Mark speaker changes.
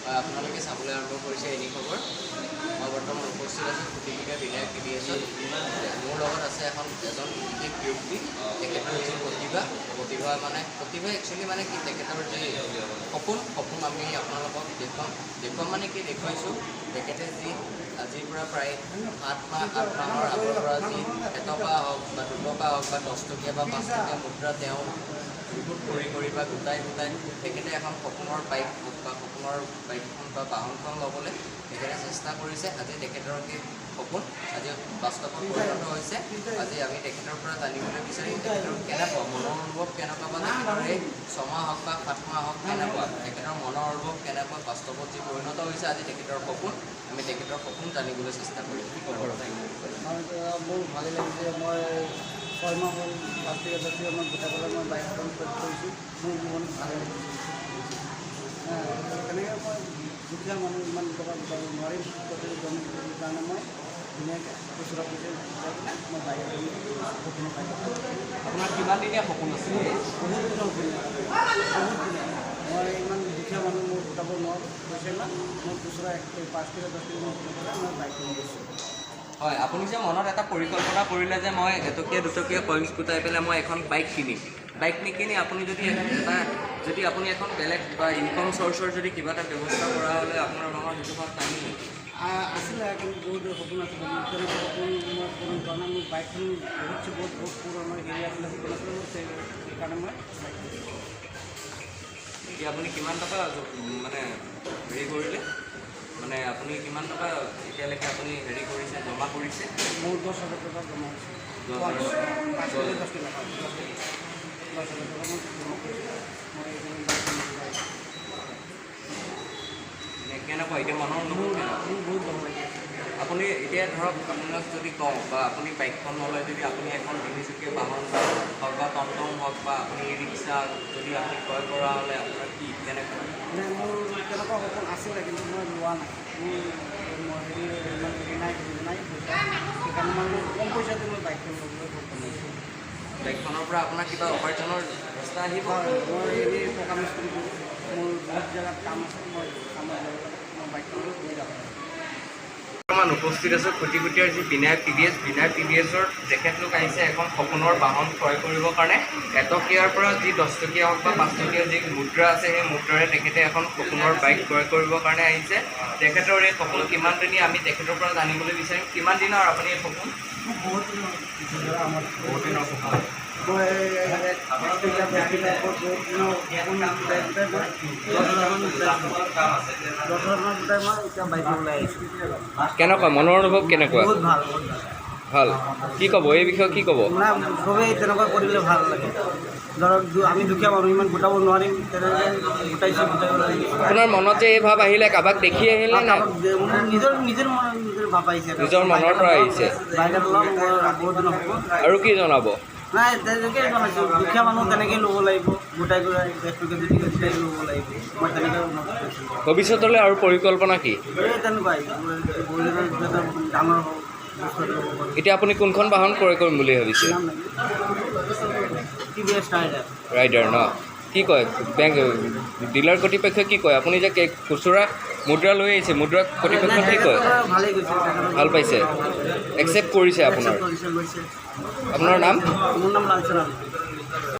Speaker 1: আপোনালোকে চাবলৈ আৰম্ভ কৰিছে এনি খবৰ। মই বৰ্তমান উপস্থিত আছোঁ খুটিবিকা বিনায়ক PBSত। মোৰ লগত আছে এজন বিশেষ ব্যক্তি, তেখেতৰ যি প্ৰতিভা একচুৱেলি মানে কি, তেখেতৰ যি সপোন আমি আপোনালোকক দেখুৱাম মানে কি দেখুৱাইছোঁ। তেখেতে যি আজিৰ পৰা প্ৰায় 8 মাহৰ আগৰ পৰা যি 1 টকা হওক বা 2 টকা হওক বা 10 টকীয়া বা 5 টকীয়া মুদ্ৰা তেওঁ ৰিপুট কৰি বা গোটাই তেখেতে এখন সপোনৰ বাইক বা সপোনৰ বাইকখন বা বাহনখন ল'বলৈ তেখেতে চেষ্টা কৰিছে। আজি তেখেতৰ সেই সপোন আজি বাস্তৱত পৰিণত হৈছে। আজি আমি তেখেতৰ পৰা জানিবলৈ বিচাৰিম তেখেতৰ কেনেকুৱা মনৰ অনুভৱ কেনেকুৱা, বা তেখেতৰ এই 6 মাহ হওক বা 7 মাহ হওক কেনেকুৱা, তেখেতৰ মনৰ অনুভৱ কেনেকুৱা, বাস্তৱত যি পৰিণত হৈছে আজি তেখেতৰ সপোন, আমি তেখেতৰ সপোন জানিবলৈ চেষ্টা কৰিম।
Speaker 2: মোৰ ভালেই লাগিছে। মই 6 মাহ হ'ল ৰাষ্ট্ৰীয় মই গোটাই পেলাই মই বাইকখন কৰিছোঁ। মোৰ মনত ভালেই লাগিছে। তেনেকৈ মই দুখীয়া মানুহ ইমান টকা গোটাব নোৱাৰিম, কাৰণে মই ধুনীয়াকৈ খুচুৰা পইচা গোটাই কিনে মই বাইক সপোন পাই
Speaker 1: আপোনাৰ কিমান দিনীয়া সপোন আছিলে?
Speaker 2: বহুত দিনৰ সপোন, বহুত দিনৰ। মই ইমান দুখীয়া মানুহ মোৰ গোটাব নোৱাৰোঁ পইচা ইমান। মই খুচুৰা 5 কিলো 10 কিলো মই বাইকখন দিছোঁ।
Speaker 1: হয়, আপুনি যে মনত এটা পৰিকল্পনা কৰিলে যে মই 1 টকীয়া 2 টকীয়া কইনছ গোটাই পেলাই মই এখন বাইক কিনিম। বাইক নিকিনি আপুনি যদি আপুনি এখন বেলেগ বা ইনকম চ'ৰ্চৰ যদি কিবা এটা ব্যৱস্থা কৰা হ'লে আপোনাৰ মনত সেইটো ভাৱ নাহিল নেকি?
Speaker 2: আছিলে, কিন্তু বহুত সপোন আছিলে। তেনেকুৱা সপোন মই পূৰণ কৰা নাই। মোৰ বাইকখন বহুত পুৰণা হেৰি আছিলে, সপোন আছিলে মোৰ, সেইকাৰণে মই
Speaker 1: এতিয়া আপুনি কিমান টকা মানে হেৰি কৰিলে, মানে আপুনি কিমান টকা এতিয়ালৈকে আপুনি হেৰি কৰিছে, জমা কৰিছে?
Speaker 2: মোৰ 10,000 টকা জমা হৈছে।
Speaker 1: 10,000
Speaker 2: 10,000 টকা মই জমা কৰিছোঁ। মই
Speaker 1: কেনেকুৱা এতিয়া মনৰ অনুভৱ কেনেকুৱা?
Speaker 2: মোৰ বহুত ভাল লাগে।
Speaker 1: আপুনি এতিয়া ধৰক আপোনাক যদি কওঁ বা আপুনি বাইকখন নলয় যদি আপুনি এখন তিনিচকীয়া বাহন হওক বা টমটম হওক বা আপুনি ই ৰিক্সা যদি আপুনি ক্ৰয় কৰা হ'লে আপোনাৰ কি কেনেকুৱা?
Speaker 2: মানে মোৰ তেনেকুৱা সপোন আছিলে, কিন্তু মই লোৱা নাই। মোৰ হেৰি নাই পইচা, সেইকাৰণে মই কম পইচাতে মই বাইকখন ল'বলৈ সক্ষম হৈছোঁ।
Speaker 1: বাইকখনৰ পৰা আপোনাৰ কিবা উপাৰ্জনৰ ৰাস্তা আহিব?
Speaker 2: মই হেৰি পকা মিস্ত্ৰী কৰোঁ। মোৰ বহুত জেগাত কাম আছে, মই কামত যাব লাগে। মই বাইকখন লৈ ঘূৰি যাওঁ।
Speaker 1: বৰ্তমান উপস্থিত আছোঁ খুটিকুটীয়াৰ যি বিনায়ক PBSৰ তেখেতলোক আহিছে এখন সপোনৰ বাহন ক্ৰয় কৰিবৰ কাৰণে। 1 টকীয়াৰ পৰা যি 10 টকীয়া হওক বা 5 টকীয়া যি মুদ্ৰা আছে সেই মুদ্ৰাৰে তেখেতে এখন সপোনৰ বাইক ক্ৰয় কৰিবৰ কাৰণে আহিছে। তেখেতৰ এই সপোন কিমান দিনীয়া আমি তেখেতৰ পৰা জানিবলৈ বিচাৰিম। কিমান দিনৰ আপুনি এই সপোন?
Speaker 2: বহুত
Speaker 1: দিনৰ সপোন।
Speaker 2: মই এতিয়া বাইক ওলাই আহিছোঁ।
Speaker 1: কেনেকুৱা মনৰ অনুভৱ কেনেকুৱা?
Speaker 2: বহুত ভাল।
Speaker 1: ভাল। কি ক'ব এই বিষয়ে কি ক'ব?
Speaker 2: নাই, চবেই তেনেকুৱা কৰিলে ভাল লাগে। ধৰক আমি দুখীয়া মানুহ ইমান গোটাব নোৱাৰিম, তেনেকৈ গোটাইছোঁ।
Speaker 1: আপোনাৰ মনত যে এই ভাৱ আহিলে কাৰোবাক দেখি আহিলে নে
Speaker 2: নিজৰ ভাৱ আহিছে,
Speaker 1: নিজৰ মনৰ পৰা আহিছে?
Speaker 2: বাইক ল'ম বহুত দিনৰ হ'ব।
Speaker 1: আৰু কি জনাব?
Speaker 2: নাই, তেনেকৈ জনাইছোঁ। দুখীয়া মানুহ তেনেকৈ ল'ব লাগিব, গোটাই 1 টকীয়া 2 টকীয়া গোটাই ল'ব লাগিব। মই তেনেকৈ
Speaker 1: ভৱিষ্যতলৈ আৰু পৰিকল্পনা কি?
Speaker 2: তেনেকুৱাই ডাঙৰ হওক।
Speaker 1: এতিয়া আপুনি কোনখন বাহন ক্ৰয় কৰিম বুলি ভাবিছে?
Speaker 2: TBS
Speaker 1: ৰাইডাৰ ন? কি কয় বেংক ডিলাৰ কৰ্তৃপক্ষই কি কয়? আপুনি যে খুচুৰা মুদ্ৰা লৈ আহিছে, মুদ্ৰা কৰ্তৃপক্ষই কি কয়?
Speaker 2: ভালেই গৈছে,
Speaker 1: ভাল পাইছে, একচেপ্ট কৰিছে আপোনাৰ? আপোনাৰ নাম?
Speaker 2: মোৰ নাম লালচৰাম।